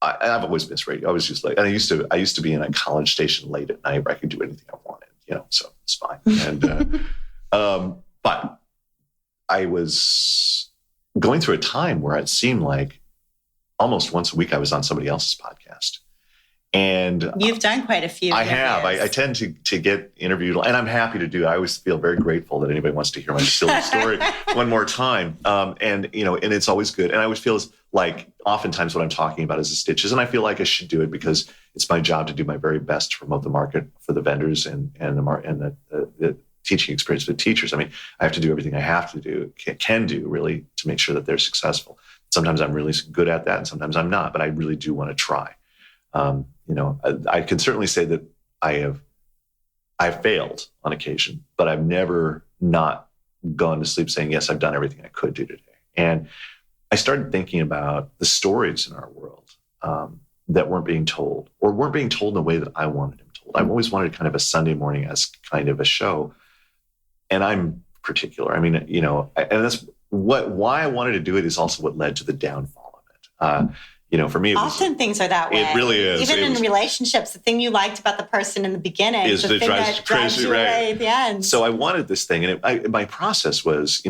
I've always missed radio. I was just like, and I used to be in a college station late at night where I could do anything I wanted, so it's fine. And but I was going through a time where it seemed like almost once a week I was on somebody else's podcast. And you've done quite a few. I have. I tend to get interviewed, and I'm happy to do it. I always feel very grateful that anybody wants to hear my silly story one more time. And it's always good. And I always feel like oftentimes what I'm talking about is the stitches, and I feel like I should do it because it's my job to do my very best to promote the market for the vendors and the teaching experience for the teachers. I mean, I have to do everything I have to do, can do really, to make sure that they're successful. Sometimes I'm really good at that, and sometimes I'm not, but I really do want to try. I can certainly say that I've failed on occasion, but I've never not gone to sleep saying, yes, I've done everything I could do today. And I started thinking about the stories in our world that weren't being told, or weren't being told in the way that I wanted them told. I've always wanted kind of a Sunday morning as kind of a show. And I'm particular. I mean, and that's why I wanted to do it is also what led to the downfall of it. For me, often things are that way. It really is. Even in relationships, the thing you liked about the person in the beginning is the thing that drives you away at the end. So I wanted this thing, and my process was,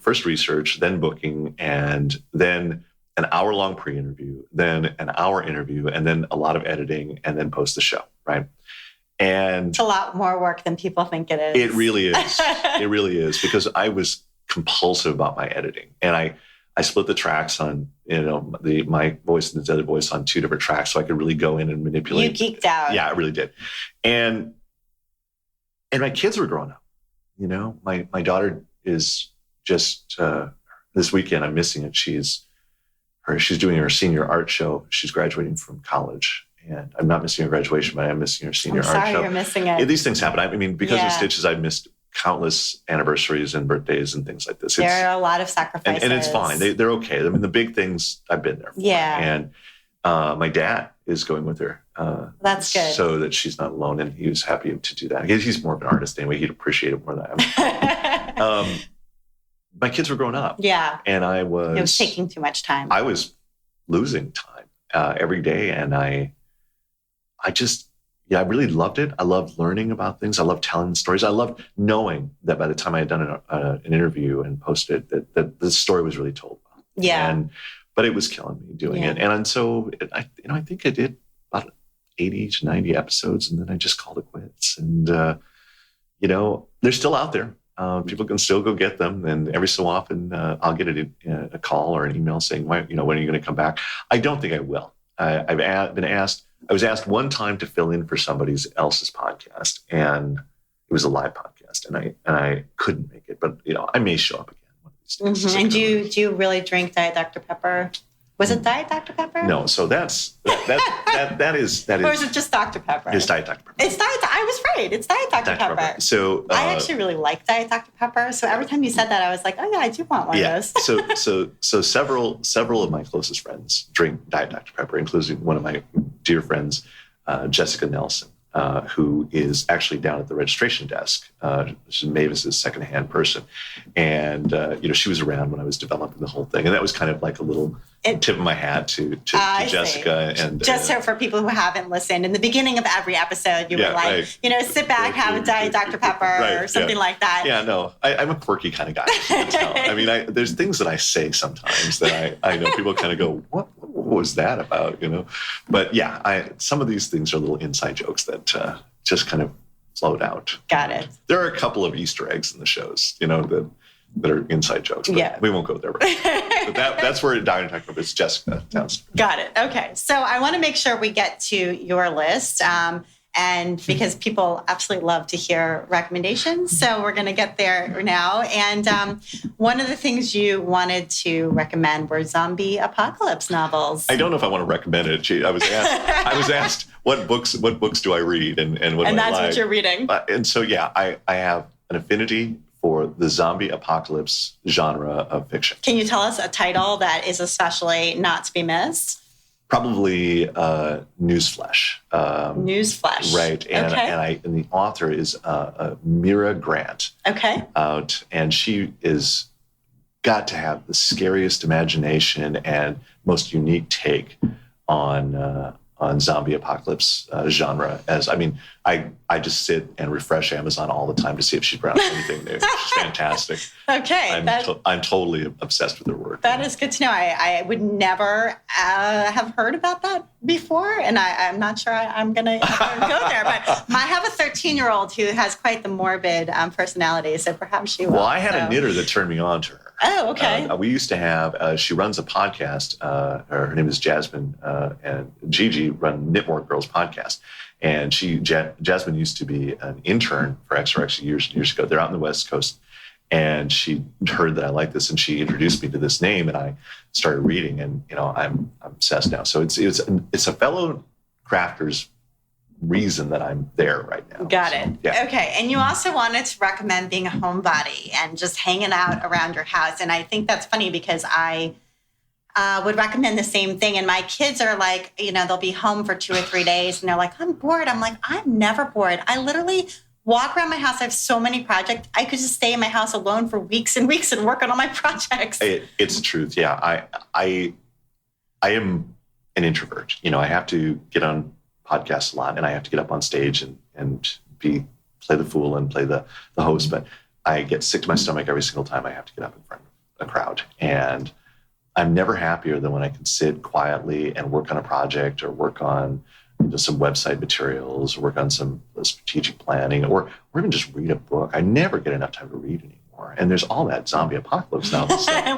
first research, then booking, and then an hour-long pre-interview, then an hour interview, and then a lot of editing, and then post the show, right? And it's a lot more work than people think it is. It really is. It really is, because I was compulsive about my editing, and I split the tracks on, my voice and the other voice on 2 different tracks, so I could really go in and manipulate. You geeked out. Yeah, I really did. And my kids were growing up. My daughter is just this weekend. I'm missing it. She's doing her senior art show. She's graduating from college, and I'm not missing her graduation, but I'm missing her senior art show. Sorry, you're missing it. These things happen. I mean, because of Stitches, I've missed countless anniversaries and birthdays and things like this. There are a lot of sacrifices. And it's fine. They're okay. I mean, the big things I've been there for. Yeah. And my dad is going with her. That's good. So that she's not alone, and he was happy to do that. He's more of an artist anyway. He'd appreciate it more than I am. My kids were growing up. Yeah. And it was taking too much time. I was losing time every day. And I really loved it. I loved learning about things. I loved telling stories. I loved knowing that by the time I had done an interview and posted it, that the story was really told well. Yeah. But it was killing me doing it. And so I think I did about 80 to 90 episodes, and then I just called it quits. And, they're still out there. People can still go get them. And every so often I'll get a call or an email saying, when are you going to come back? I don't think I will. I was asked one time to fill in for somebody else's podcast, and it was a live podcast, and I couldn't make it, but I may show up again one of these days. Mm-hmm. And do you really drink Diet Dr. Pepper? Was it Diet Dr. Pepper? No, so that is. Or is it just Dr. Pepper? It's Diet Dr. Pepper. I was right. It's Diet Dr. Pepper. So I actually really like Diet Dr. Pepper. So every time you said that, I was like, oh yeah, I do want one of those. So several of my closest friends drink Diet Dr. Pepper, including one of my dear friends, Jessica Nelson, who is actually down at the registration desk. She's Mavis's secondhand person. And, she was around when I was developing the whole thing. And that was kind of like a little tip of my hat to Jessica. And just so for people who haven't listened, in the beginning of every episode, you were like, sit back, have a Diet Dr. Pepper or something like that. Yeah, no, I'm a quirky kind of guy. I mean, there's things that I say sometimes that I know people kind of go, what was that about? But yeah, some of these things are little inside jokes that just kind of flowed out. Got it. There are a couple of Easter eggs in the shows, that are inside jokes. But we won't go there. But that's where Diet Dr. Pepper is. Jessica Townsend. Got it. Okay. So I want to make sure we get to your list. And because people absolutely love to hear recommendations. So we're going to get there now. And one of the things you wanted to recommend were zombie apocalypse novels. I don't know if I want to recommend it. I was asked what books do I read and what and do I like. That's what you're reading. And so, I have an affinity for the zombie apocalypse genre of fiction. Can you tell us a title that is especially not to be missed? Probably Newsflesh. Newsflesh. Right. And the author is Mira Grant. Okay. And she is got to have the scariest imagination and most unique take on zombie apocalypse genre. I just sit and refresh Amazon all the time to see if she's brought out anything new. She's fantastic. Okay. I'm totally obsessed with her work. That is good to know. I would never have heard about that before, and I'm not sure I'm going to go there. But I have a 13-year-old who has quite the morbid personality, so perhaps she will. Well, I had a knitter that turned me on to her. Oh, okay. We used to have, she runs a podcast. Her name is Jasmine, and Gigi run Knitmore Girls podcast. And Jasmine used to be an intern for XRX years ago. They're out on the West Coast. And she heard that I like this, and she introduced me to this name, and I started reading, and I'm obsessed now. So it's a fellow crafter's reason that I'm there right now. Got it. Yeah. Okay. And you also wanted to recommend being a homebody and just hanging out around your house. And I think that's funny because I would recommend the same thing. And my kids are like, they'll be home for 2 or 3 days and they're like, I'm bored. I'm like, I'm never bored. I literally walk around my house. I have so many projects. I could just stay in my house alone for weeks and weeks and work on all my projects. It's the truth. Yeah. I am an introvert. I have to get on podcasts a lot, and I have to get up on stage and play the fool and play the host. But I get sick to my stomach every single time I have to get up in front of a crowd. And I'm never happier than when I can sit quietly and work on a project or work on some website materials, or work on some strategic planning, or even just read a book. I never get enough time to read anymore. And there's all that zombie apocalypse now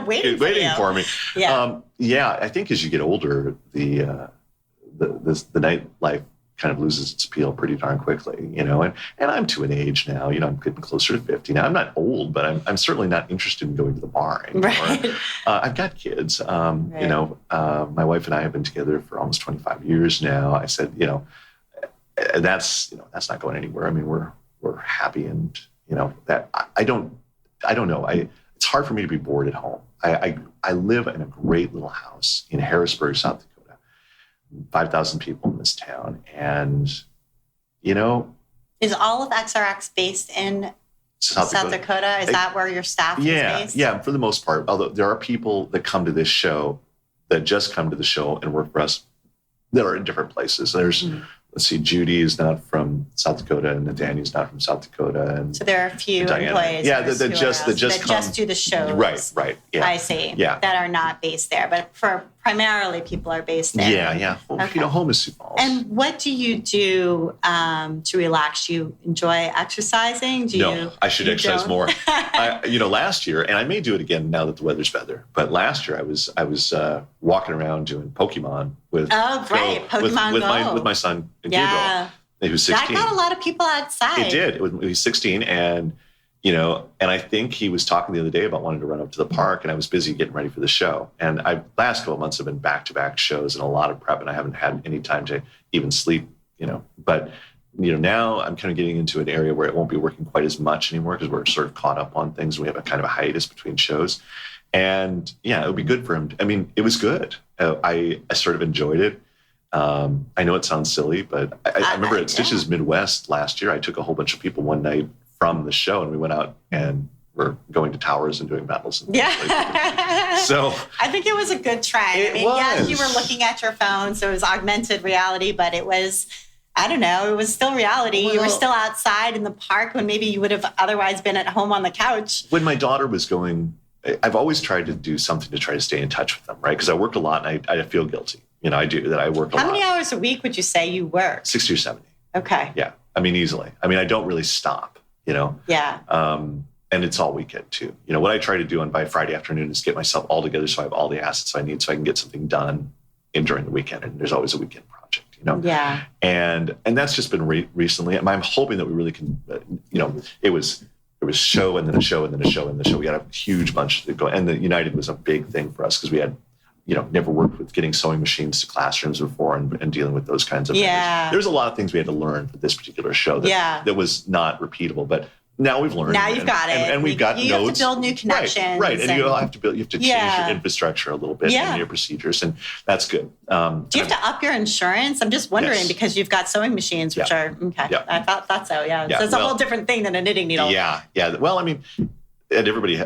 waiting for me. Yeah. I think as you get older, the nightlife kind of loses its appeal pretty darn quickly, and I'm to an age now, I'm getting closer to 50 now. I'm not old, but I'm certainly not interested in going to the bar anymore. Right. I've got kids, right. My wife and I have been together for almost 25 years now. I said, that's not going anywhere. I mean, we're happy, and that I don't know. It's hard for me to be bored at home. I live in a great little house in Harrisburg, South Dakota. 5,000 people in this town. And, is all of XRX based in South Dakota? Is that where your staff is based? Yeah, for the most part. Although there are people that come to this show that just come to the show and work for us that are in different places. There's, let's see, Judy is not from South Dakota, and Nathaniel's not from South Dakota. And so there are a few employees that just do the shows. Right. Yeah. I see. Yeah. That are not based there, but primarily people are based there. Yeah. Well, okay. Home is Sioux Falls. And what do you do to relax? Do you enjoy exercising? No, I should exercise more. Last year, and I may do it again now that the weather's better, but last year I was walking around doing Pokemon with Pokemon Go. with my son Gabriel. He was 16. That got a lot of people outside. It did. He was 16, and and I think he was talking the other day about wanting to run up to the park, and I was busy getting ready for the show. And last couple of months have been back-to-back shows and a lot of prep, and I haven't had any time to even sleep, But, now I'm kind of getting into an area where it won't be working quite as much anymore because we're sort of caught up on things. We have a kind of a hiatus between shows. And, it would be good for him. I mean, it was good. I sort of enjoyed it. I know it sounds silly, but I remember at Stitches Midwest last year, I took a whole bunch of people one night from the show, and we went out and we're going to towers and doing battles. And so I think it was a good trend. Yes, you were looking at your phone, so it was augmented reality, but it was, I don't know, it was still reality. Well, you were still outside in the park when maybe you would have otherwise been at home on the couch. When my daughter was going, I've always tried to do something to try to stay in touch with them, right? Because I worked a lot, and I feel guilty. I do that. I work a lot. How many hours a week would you say you work? 60 or 70. Okay. Yeah. I mean, easily. I mean, I don't really stop, Yeah. And it's all weekend too. What I try to do by Friday afternoon is get myself all together so I have all the assets I need so I can get something done during the weekend. And there's always a weekend project, Yeah. And that's just been recently. I'm hoping that we really can, it was show and then a show and then a show and then a show. We had a huge bunch to go. And the United was a big thing for us because we had, never worked with getting sewing machines to classrooms before and dealing with those kinds of things. There's a lot of things we had to learn for this particular show that was not repeatable, but now we've learned. Now you've got it. And we've got notes. You have to build new connections. Right. And you have to change your infrastructure a little bit and your procedures, and that's good. Do you have to up your insurance? I'm just wondering because you've got sewing machines, which are, okay. Yeah. I thought so, So it's a whole different thing than a knitting needle. Yeah. Well, I mean, and every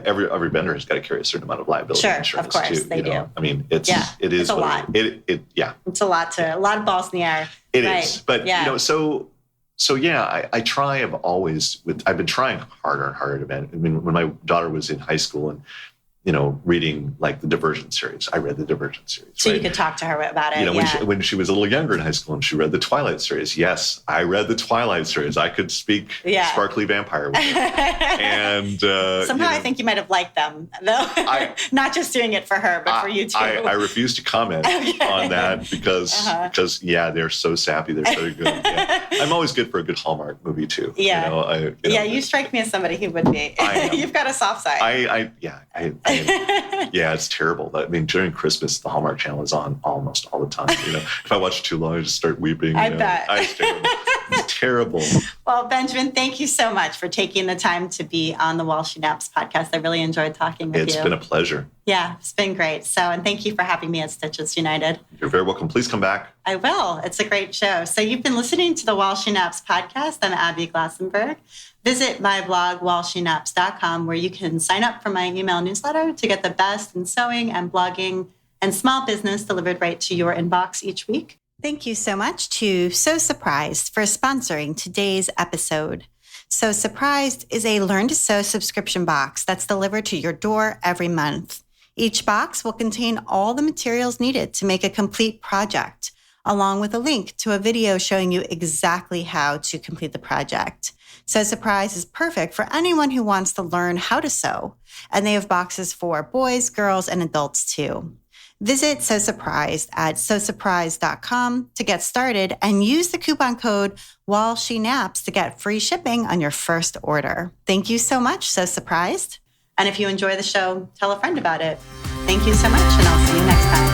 vendor has got to carry a certain amount of liability insurance of course, too. They do. I mean, it is it's a lot. It's a lot of balls in the air. It is. But I try. I've been trying harder and harder to manage. I mean, when my daughter was in high school and reading like the Divergent series. I read the Divergent series. So right? You could talk to her about it. When she was a little younger in high school and she read the Twilight series. Yes, I read the Twilight series. I could speak sparkly vampire with her. And somehow I think you might have liked them, though. Not just doing it for her, but for you too. I refuse to comment on that because they're so sappy. They're so good. Yeah. I'm always good for a good Hallmark movie too. Yeah. You strike me as somebody who would be. You've got a soft side. It's terrible. I mean, during Christmas, the Hallmark Channel is on almost all the time. If I watch it too long, I just start weeping. I bet. It's terrible. It's terrible. Well, Benjamin, thank you so much for taking the time to be on the While She Naps podcast. I really enjoyed talking with you. It's been a pleasure. Yeah, it's been great. And thank you for having me at Stitches United. You're very welcome. Please come back. I will. It's a great show. So you've been listening to the While She Naps podcast. I'm Abby Glassenberg. Visit my blog, whileshenaps.com, where you can sign up for my email newsletter to get the best in sewing and blogging and small business delivered right to your inbox each week. Thank you so much to So Surprised for sponsoring today's episode. So Surprised is a Learn to Sew subscription box that's delivered to your door every month. Each box will contain all the materials needed to make a complete project, along with a link to a video showing you exactly how to complete the project. So Surprise is perfect for anyone who wants to learn how to sew, and they have boxes for boys, girls, and adults too. Visit So Surprised at sosurprised.com to get started and use the coupon code While She Naps to get free shipping on your first order. Thank you so much, So Surprised. And if you enjoy the show, tell a friend about it. Thank you so much, and I'll see you next time.